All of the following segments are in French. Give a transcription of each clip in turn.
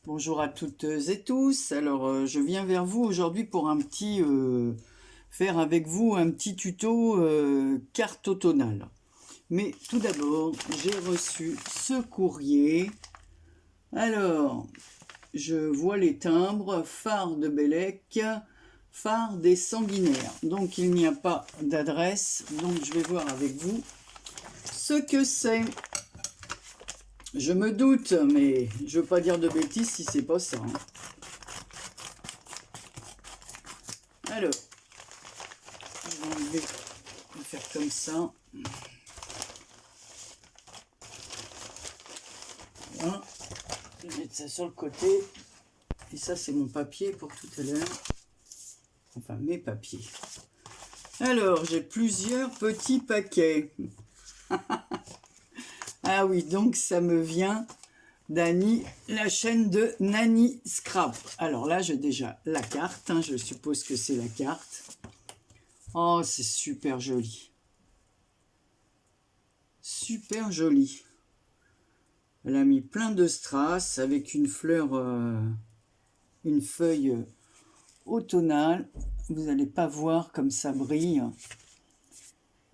Bonjour à toutes et tous. Alors, je viens vers vous aujourd'hui pour faire avec vous un petit tuto carte automnale. Mais tout d'abord, j'ai reçu ce courrier. Alors, je vois les timbres, phare de Bellec, phare des Sanguinaires. Donc, il n'y a pas d'adresse. Donc, je vais voir avec vous ce que c'est. Je me doute, mais je ne veux pas dire de bêtises si c'est pas ça. Alors, je vais faire comme ça. Voilà. Je vais mettre ça sur le côté. Et ça, c'est mon papier pour tout à l'heure. Enfin, mes papiers. Alors, j'ai plusieurs petits paquets. Ah oui, donc ça me vient d'Annie, la chaîne de Nanny Scrap. Alors là, j'ai déjà la carte. Je suppose que c'est la carte. Oh, c'est super joli. Super joli. Elle a mis plein de strass avec une fleur, une feuille automnale. Vous n'allez pas voir comme ça brille.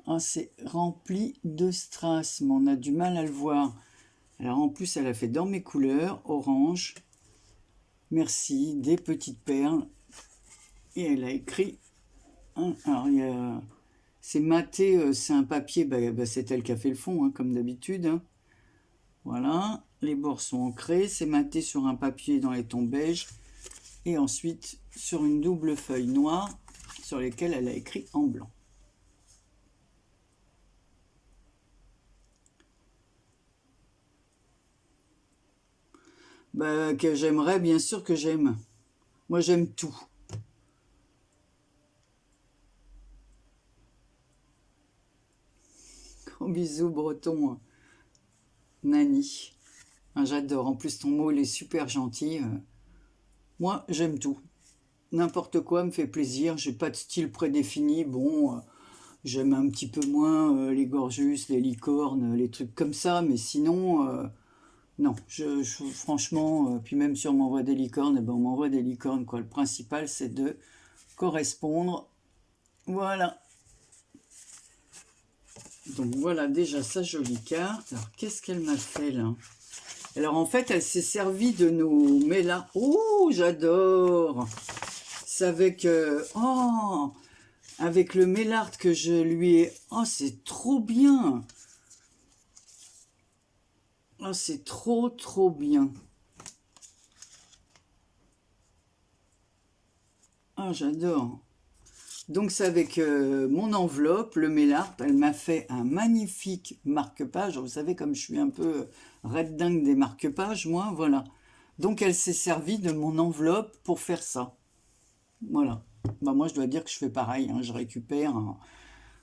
Oh, c'est rempli de strass, mais on a du mal à le voir. Alors en plus, elle a fait dans mes couleurs, orange. Merci, des petites perles. Et elle a écrit... alors, c'est maté, c'est un papier, c'est elle qui a fait le fond, comme d'habitude. Voilà, les bords sont ancrés, c'est maté sur un papier dans les tons beige. Et ensuite, sur une double feuille noire, sur lesquelles elle a écrit en blanc. Que j'aimerais, bien sûr que j'aime. Moi, j'aime tout. Gros bisous, breton. Nani. J'adore. En plus, ton mot, il est super gentil. Moi, j'aime tout. N'importe quoi me fait plaisir. J'ai pas de style prédéfini. Bon, j'aime un petit peu moins les gorgus, les licornes, les trucs comme ça. Mais sinon... non, franchement, puis même si on m'envoie des licornes, on m'envoie des licornes, quoi. Le principal, c'est de correspondre. Voilà. Donc voilà déjà sa jolie carte. Alors, qu'est-ce qu'elle m'a fait, là? Alors, en fait, elle s'est servie de nos mélards. Oh, j'adore! C'est avec... oh! Avec le mélard que je lui ai... Oh, c'est trop bien! Oh, c'est trop, trop bien. Ah, j'adore. Donc, c'est avec mon enveloppe, le mélard. Elle m'a fait un magnifique marque-page. Vous savez, comme je suis un peu red dingue des marque-pages, moi, voilà. Donc, elle s'est servie de mon enveloppe pour faire ça. Voilà. Moi, je dois dire que je fais pareil. Je récupère,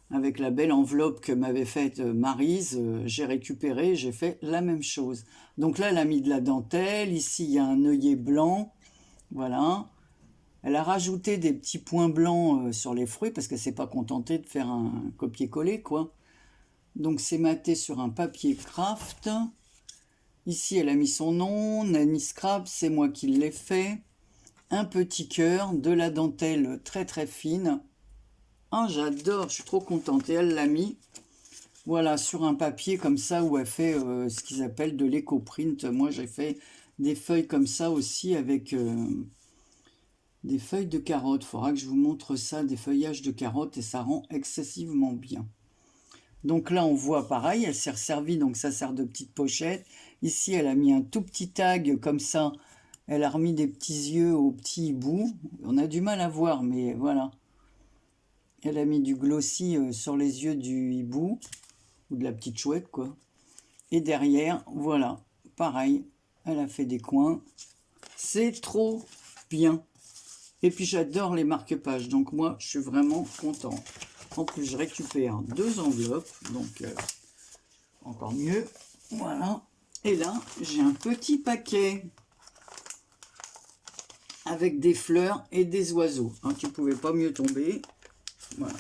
avec la belle enveloppe que m'avait faite Maryse, j'ai récupéré, j'ai fait la même chose. Donc là, elle a mis de la dentelle. Ici, il y a un œillet blanc. Voilà. Elle a rajouté des petits points blancs sur les fruits parce qu'elle ne s'est pas contentée de faire un copier-coller, quoi. Donc c'est maté sur un papier craft. Ici, elle a mis son nom, Nanny Scrap, c'est moi qui l'ai fait. Un petit cœur, de la dentelle très très fine. Ah, j'adore, je suis trop contente. Et elle l'a mis, voilà, sur un papier comme ça où elle fait ce qu'ils appellent de l'éco-print. Moi, j'ai fait des feuilles comme ça aussi avec... des feuilles de carottes, il faudra que je vous montre ça, des feuillages de carottes, et ça rend excessivement bien. Donc là, on voit pareil, elle s'est resservie, donc ça sert de petite pochette. Ici, elle a mis un tout petit tag comme ça. Elle a remis des petits yeux au petit hibou. On a du mal à voir, mais voilà. Elle a mis du glossy sur les yeux du hibou, ou de la petite chouette, quoi. Et derrière, voilà, pareil, elle a fait des coins. C'est trop bien. Et puis j'adore les marque-pages, donc moi je suis vraiment content. En plus je récupère 2 enveloppes, donc encore mieux. Voilà. Et là j'ai un petit paquet avec des fleurs et des oiseaux. Tu ne pouvais pas mieux tomber. Voilà.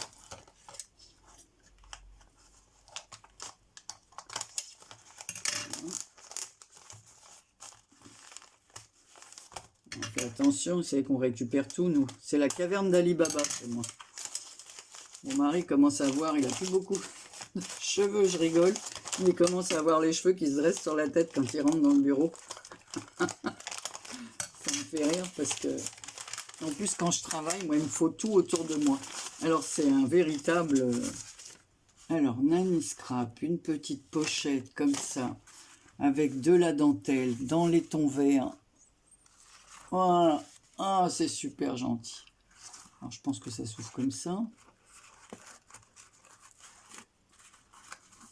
Attention, c'est qu'on récupère tout, nous. C'est la caverne d'Ali Baba, c'est moi. Mon mari commence à voir, il a plus beaucoup de cheveux, je rigole. Il commence à avoir les cheveux qui se dressent sur la tête quand il rentre dans le bureau. Ça me fait rire parce que, en plus, quand je travaille, moi, il me faut tout autour de moi. Alors, c'est un véritable... Alors, Nanny Scrap, une petite pochette comme ça, avec de la dentelle dans les tons verts. Voilà. Ah, c'est super gentil. Alors, je pense que ça s'ouvre comme ça.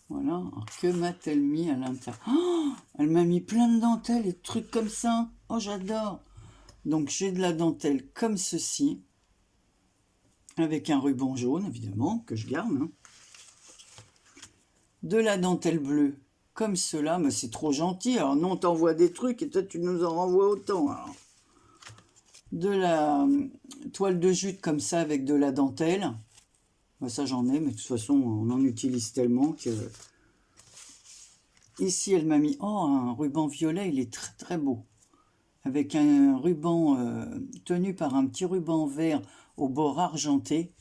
Voilà. Alors, que m'a-t-elle mis à l'intérieur? Oh, elle m'a mis plein de dentelles et de trucs comme ça. Oh, j'adore. Donc, j'ai de la dentelle comme ceci, avec un ruban jaune, évidemment, que je garde. Hein. De la dentelle bleue, comme cela. Mais c'est trop gentil. Alors, non, t'envoies des trucs et toi, tu nous en renvoies autant. Alors. De la toile de jute comme ça, avec de la dentelle. Ben, ça, j'en ai, mais de toute façon, on en utilise tellement que... Ici, elle m'a mis un ruban violet, il est très très beau. Avec un ruban tenu par un petit ruban vert au bord argenté.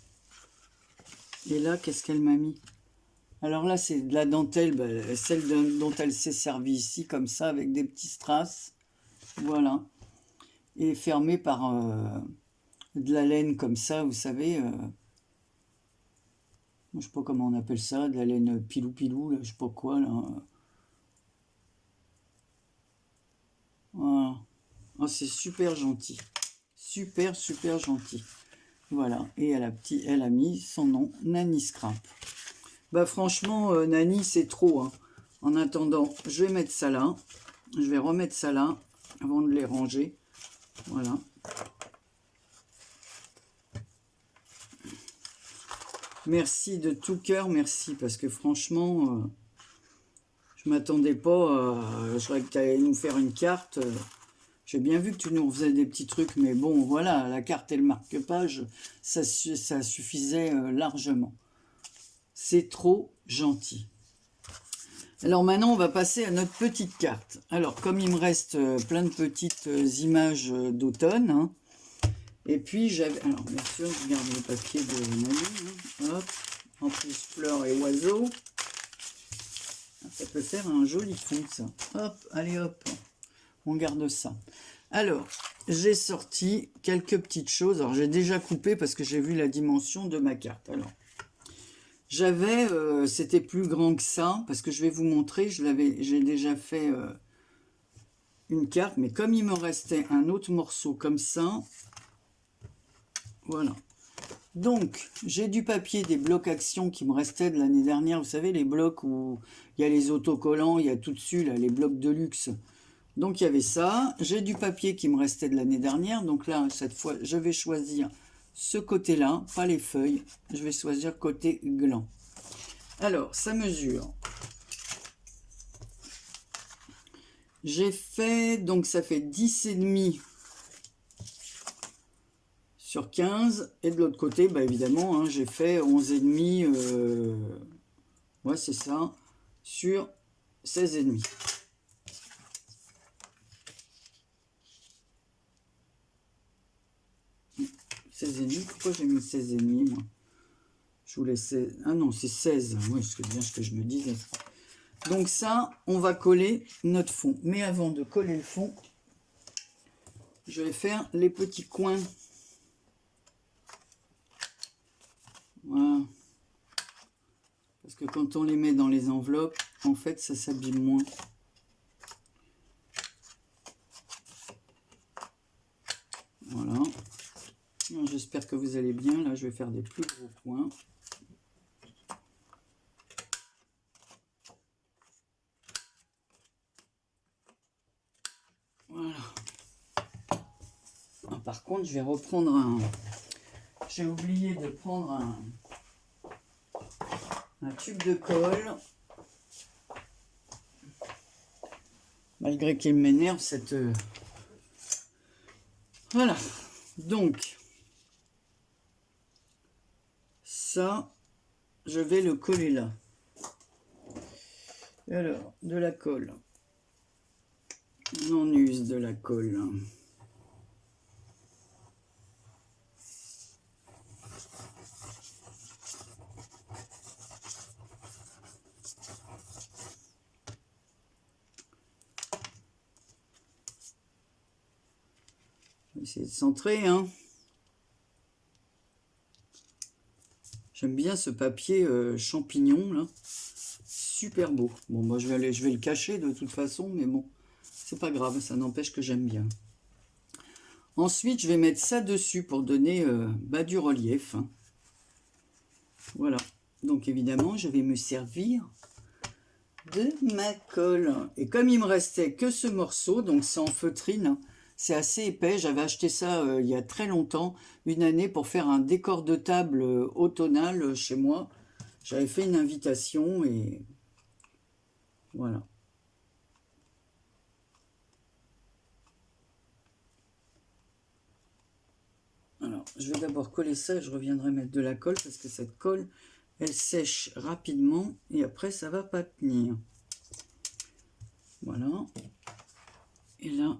Et là, qu'est-ce qu'elle m'a mis? Alors là, c'est de la dentelle, celle dont elle s'est servie ici, comme ça, avec des petits strass. Voilà. Et fermée par de la laine comme ça, vous savez... je sais pas comment on appelle ça, de la laine pilou-pilou, là, je sais pas quoi, là. Voilà. Oh, c'est super gentil. Super, super gentil. Voilà. Et elle a mis son nom, Nanny Scrap. Bah franchement, Nanny, c'est trop. Hein. En attendant, je vais mettre ça là. Je vais remettre ça là, avant de les ranger. Voilà. Merci de tout cœur, merci. Parce que franchement... je m'attendais pas, je croyais que tu allais nous faire une carte. J'ai bien vu que tu nous faisais des petits trucs, mais bon, voilà, la carte et le marque-page, ça suffisait largement. C'est trop gentil. Alors maintenant, on va passer à notre petite carte. Alors, comme il me reste plein de petites images d'automne, hein, et puis j'avais... Alors, bien sûr, je garde le papier de Nani, hein, hop, en plus fleurs et oiseaux. Ça peut faire un joli fond, ça. Hop, allez hop, on garde ça. Alors, j'ai sorti quelques petites choses. Alors, j'ai déjà coupé parce que j'ai vu la dimension de ma carte. Alors, j'avais, c'était plus grand que ça, parce que je vais vous montrer, j'ai déjà fait une carte, mais comme il me restait un autre morceau comme ça, voilà. Donc, j'ai du papier, des blocs action qui me restaient de l'année dernière. Vous savez, les blocs où il y a les autocollants, il y a tout dessus, là, les blocs de luxe. Donc, il y avait ça. J'ai du papier qui me restait de l'année dernière. Donc là, cette fois, je vais choisir ce côté-là, pas les feuilles. Je vais choisir côté gland. Alors, ça mesure. J'ai fait, donc ça fait 10,5 sur 15, et de l'autre côté, bah évidemment, hein, j'ai fait 11,5, ouais c'est ça, sur 16,5. Pourquoi j'ai mis 16,5 moi? Je voulais 16, ah non c'est 16, oui c'est bien ce que je me disais. Donc ça, on va coller notre fond, mais avant de coller le fond, je vais faire les petits coins. Voilà. Parce que quand on les met dans les enveloppes, en fait, ça s'abîme moins. Voilà. J'espère que vous allez bien. Là, je vais faire des plus gros coins. Voilà. Ah, par contre, je vais reprendre un... J'ai oublié de prendre un tube de colle. Malgré qu'il m'énerve, cette... Voilà. Donc, ça, je vais le coller là. Alors, de la colle. On en use de la colle. Essayer de centrer, hein. J'aime bien ce papier champignon, là. Super beau. Bon, moi, je vais le cacher de toute façon, mais bon, c'est pas grave, ça n'empêche que j'aime bien. Ensuite, je vais mettre ça dessus pour donner du relief, hein. Voilà. Donc, évidemment, je vais me servir de ma colle. Et comme il me restait que ce morceau, donc c'est en feutrine, hein, c'est assez épais. J'avais acheté ça il y a très longtemps, une année, pour faire un décor de table automnal chez moi. J'avais fait une invitation et voilà. Alors, je vais d'abord coller ça et je reviendrai mettre de la colle parce que cette colle, elle sèche rapidement et après, ça va pas tenir. Voilà. Et là,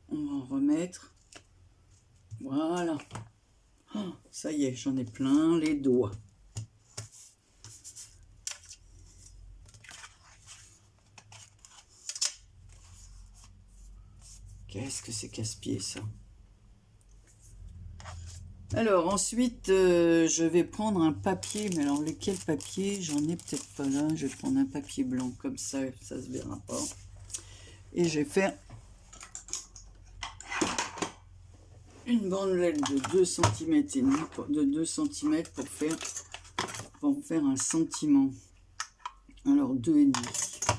on va en remettre. Voilà. Oh, ça y est, j'en ai plein les doigts. Qu'est-ce que c'est casse-pied, ça? Alors, ensuite, je vais prendre un papier. Mais alors, lequel papier? J'en ai peut-être pas là. Je vais prendre un papier blanc. Comme ça se verra pas. Et je vais faire une bandelette de 2 cm et demi, de 2 cm pour faire un sentiment. Alors, 2,5.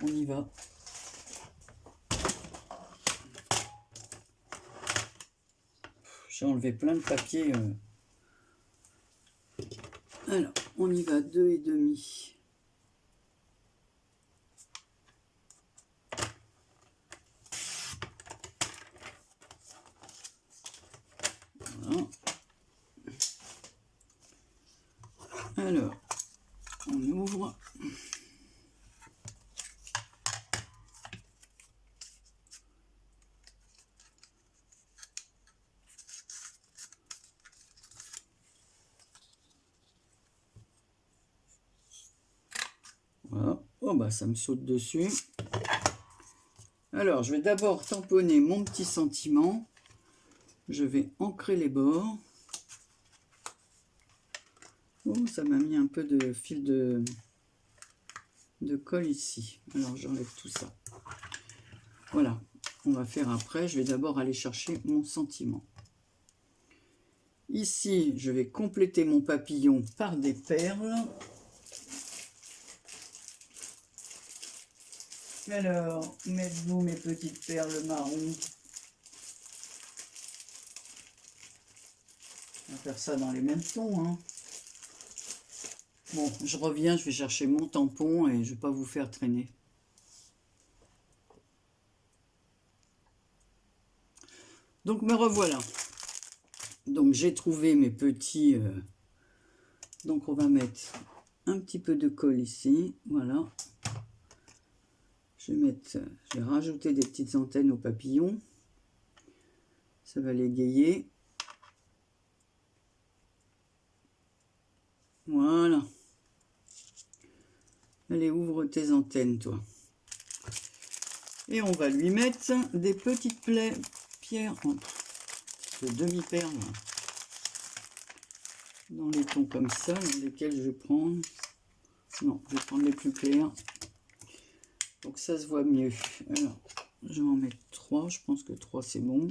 On y va. J'ai enlevé plein de papier. Alors, on y va, 2,5. Voilà. Alors, on ouvre. Voilà. Oh bah ça me saute dessus. Alors je vais d'abord tamponner mon petit sentiment. Je vais ancrer les bords. Oh, ça m'a mis un peu de fil de colle ici. Alors j'enlève tout ça. Voilà. On va faire après. Je vais d'abord aller chercher mon sentiment. Ici, je vais compléter mon papillon par des perles. Alors, mettez-vous mes petites perles marron. On va faire ça dans les mêmes tons, hein. Bon, je reviens, je vais chercher mon tampon et je ne vais pas vous faire traîner. Donc, me revoilà. Donc, j'ai trouvé mes petits... Donc, on va mettre un petit peu de colle ici. Voilà. Je vais rajouter des petites antennes au papillon. Ça va l'égayer. Voilà. Allez, ouvre tes antennes, toi. Et on va lui mettre des petites pierres, de demi-perles, dans les tons comme ça, dans lesquels je vais prendre... Non, je vais prendre les plus clairs. Donc ça se voit mieux. Alors, je vais en mettre 3. Je pense que 3 c'est bon.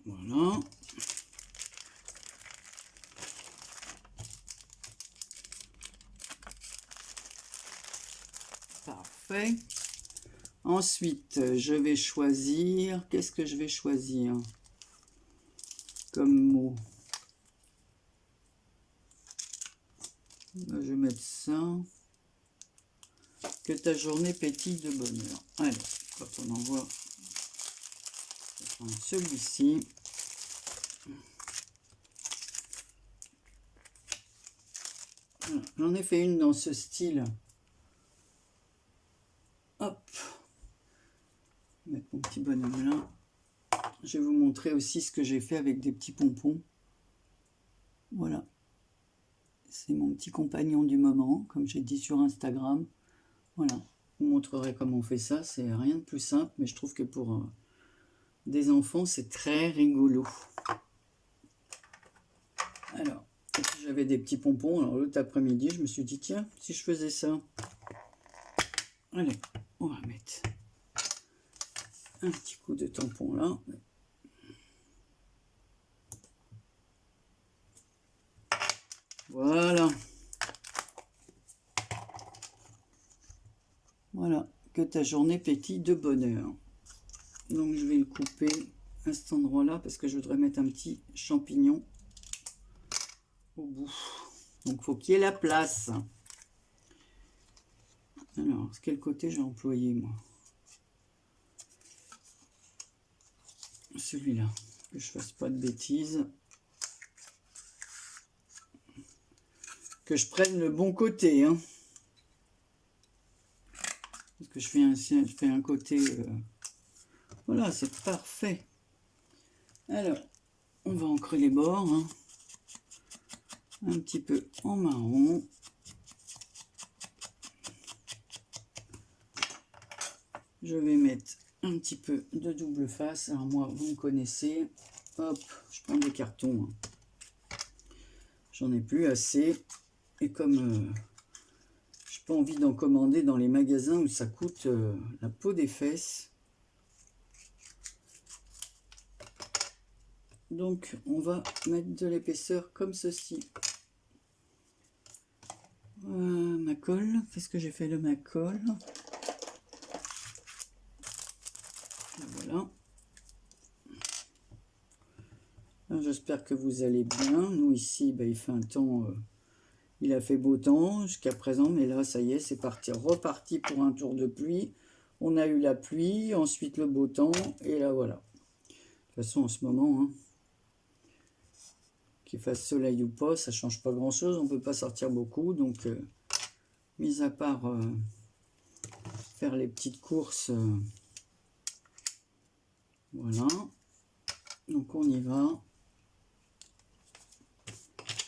Voilà. Parfait. Ensuite, je vais choisir... Qu'est-ce que je vais choisir comme mot? Là, je vais mettre ça. Que ta journée pétille de bonheur. Allez, quand on envoie... Je vais prendre celui-ci. Voilà. J'en ai fait une dans ce style. Hop. Mettre mon petit bonhomme là. je vais vous montrer aussi ce que j'ai fait avec des petits pompons. Voilà. C'est mon petit compagnon du moment, comme j'ai dit sur Instagram. Voilà. Je vous montrerai comment on fait ça. C'est rien de plus simple, mais je trouve que pour des enfants, c'est très rigolo. Alors, j'avais des petits pompons. Alors, l'autre après-midi, je me suis dit, tiens, si je faisais ça. Allez, on va mettre un petit coup de tampon là. Voilà. Voilà, que ta journée pétille de bonheur. Donc je vais le couper à cet endroit-là parce que je voudrais mettre un petit champignon au bout. Donc il faut qu'il y ait la place. Alors, quel côté j'ai employé moi? Celui-là, que je fasse pas de bêtises. Que je prenne le bon côté, hein. Parce que je fais un côté... Voilà, c'est parfait. Alors, on va ancrer les bords, hein. Un petit peu en marron. Je vais mettre un petit peu de double face. Alors moi, vous me connaissez. Hop, je prends des cartons. J'en ai plus assez. Et comme j'ai pas envie d'en commander dans les magasins où ça coûte la peau des fesses. Donc, on va mettre de l'épaisseur comme ceci. Ma colle. Qu'est-ce que j'ai fait de ma colle? Voilà. J'espère que vous allez bien. Nous ici, il fait un temps, il a fait beau temps jusqu'à présent, mais là ça y est, c'est parti, reparti pour un tour de pluie. On a eu la pluie, ensuite le beau temps, et là voilà. De toute façon en ce moment, hein, qu'il fasse soleil ou pas, ça change pas grand chose, on peut pas sortir beaucoup, donc mis à part faire les petites courses, voilà. Donc on y va.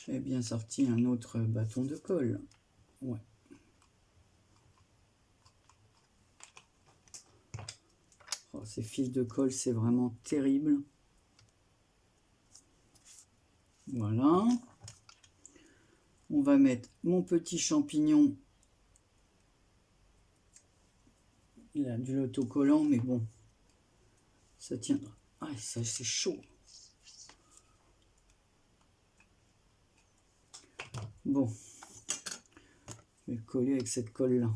J'avais bien sorti un autre bâton de colle. Ouais. Oh, ces fils de colle, c'est vraiment terrible. Voilà. On va mettre mon petit champignon. Il a du autocollant, mais bon, ça tiendra. Ah, ça c'est chaud. Bon, je vais le coller avec cette colle-là.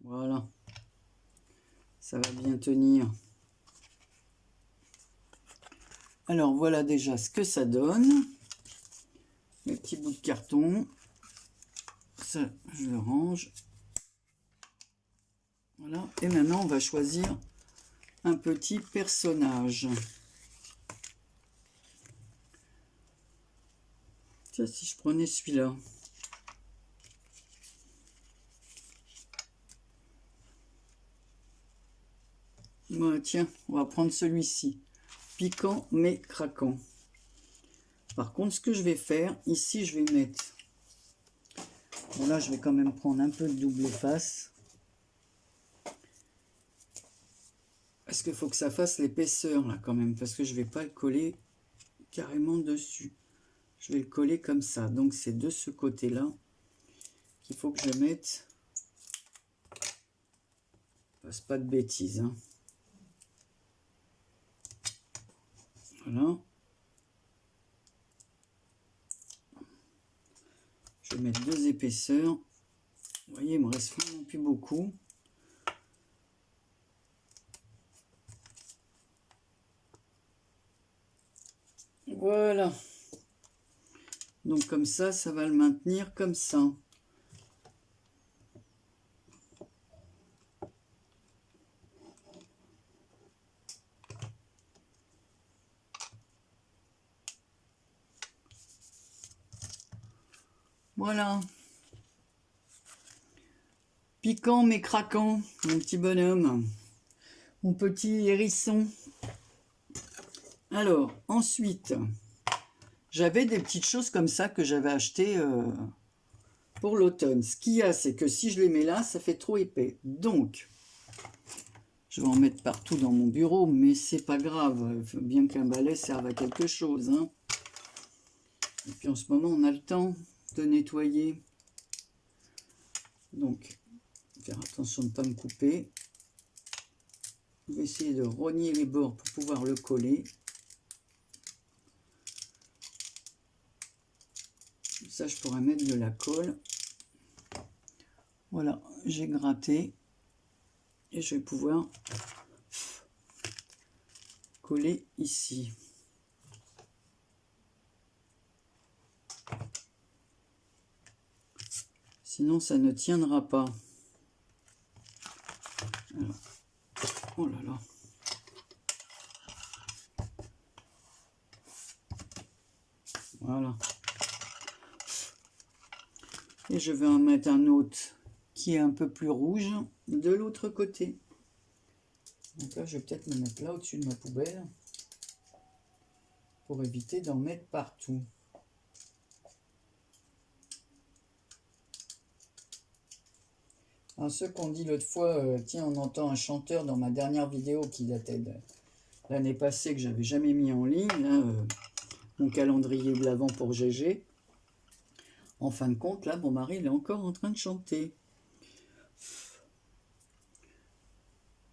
Voilà. Ça va bien tenir. Alors voilà déjà ce que ça donne. Mes petits bouts de carton. Ça, je le range. Voilà. Et maintenant, on va choisir un petit personnage. Tiens, si je prenais celui-là. Ouais, tiens, on va prendre celui-ci. Piquant mais craquant. Par contre, ce que je vais faire, ici, je vais mettre... Bon, là, je vais quand même prendre un peu de double face. Parce qu'il faut que ça fasse l'épaisseur, là, quand même. Parce que je ne vais pas le coller carrément dessus. Je vais le coller comme ça. Donc, c'est de ce côté-là qu'il faut que je mette... Fasse pas de bêtises, hein. Voilà. Je vais mettre 2 épaisseurs. Vous voyez, il me reste vraiment plus beaucoup. Voilà. Donc comme ça va le maintenir comme ça. Voilà. Piquant mais craquant, mon petit bonhomme. Mon petit hérisson. Alors, ensuite, j'avais des petites choses comme ça que j'avais achetées pour l'automne. Ce qu'il y a, c'est que si je les mets là, ça fait trop épais. Donc, je vais en mettre partout dans mon bureau, mais c'est pas grave. Il faut bien qu'un balai serve à quelque chose. Hein. Et puis en ce moment, on a le temps de nettoyer. Donc, faire attention de ne pas me couper. Je vais essayer de rogner les bords pour pouvoir le coller. Ça, je pourrais mettre de la colle. Voilà, j'ai gratté. Et je vais pouvoir coller ici. Sinon, ça ne tiendra pas. Alors, oh là là. Voilà. Et je vais en mettre un autre qui est un peu plus rouge de l'autre côté. Donc là, je vais peut-être me mettre là au-dessus de ma poubelle pour éviter d'en mettre partout. Alors ceux qu'on dit l'autre fois, tiens, on entend un chanteur dans ma dernière vidéo qui datait de l'année passée que j'avais jamais mis en ligne, hein, mon calendrier de l'Avent pour GG. En fin de compte, là, mon mari, il est encore en train de chanter.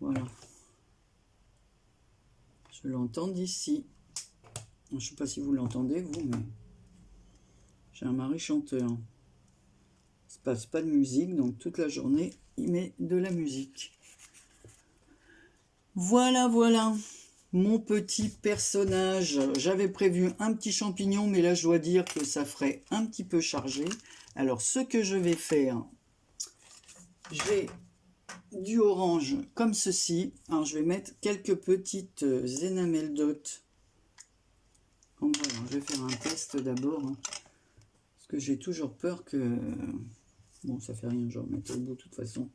Voilà. Je l'entends d'ici. Je ne sais pas si vous l'entendez, vous, mais j'ai un mari chanteur. Il ne se passe pas de musique, donc toute la journée, il met de la musique. Voilà, voilà, mon petit personnage. J'avais prévu un petit champignon, mais là, je dois dire que ça ferait un petit peu chargé. Alors, ce que je vais faire, j'ai du orange comme ceci. Alors, je vais mettre quelques petites énamels dot. Voilà, je vais faire un test d'abord, hein, parce que j'ai toujours peur que... Bon, ça fait rien, je vais remettre au bout de toute façon.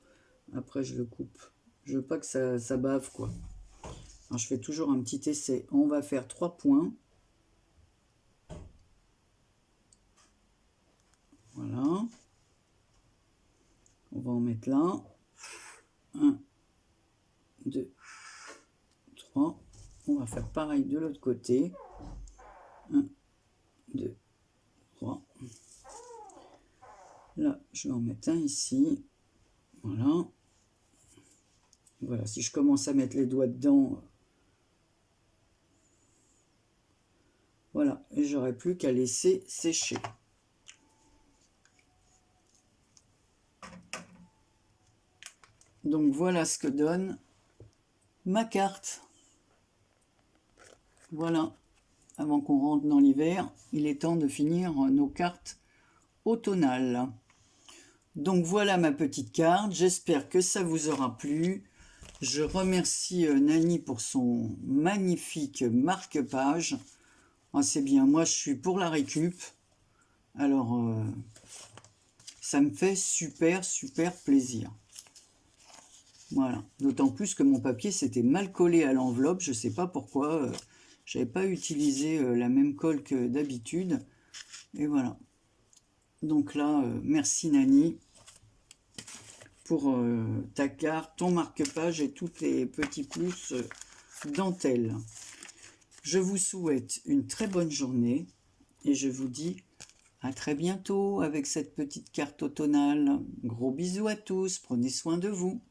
Après, je le coupe. Je veux pas que ça bave, quoi. Alors, je fais toujours un petit essai. On va faire 3 points. Voilà. On va en mettre là. 1, 2, 3. On va faire pareil de l'autre côté. 1, 2, 3. Là, je vais en mettre un ici. Voilà. Voilà, si je commence à mettre les doigts dedans... Voilà, et j'aurai plus qu'à laisser sécher. Donc voilà ce que donne ma carte. Voilà, avant qu'on rentre dans l'hiver, il est temps de finir nos cartes automnales. Donc voilà ma petite carte, j'espère que ça vous aura plu. Je remercie Nani pour son magnifique marque-page. Ah, c'est bien, moi je suis pour la récup. Alors, ça me fait super plaisir. Voilà, d'autant plus que mon papier s'était mal collé à l'enveloppe, je ne sais pas pourquoi, je n'avais pas utilisé la même colle que d'habitude, et voilà. Donc là, merci Nani pour ta carte, ton marque-page et tous les petits pouces dentelle. Je vous souhaite une très bonne journée et je vous dis à très bientôt avec cette petite carte automnale. Gros bisous à tous, prenez soin de vous.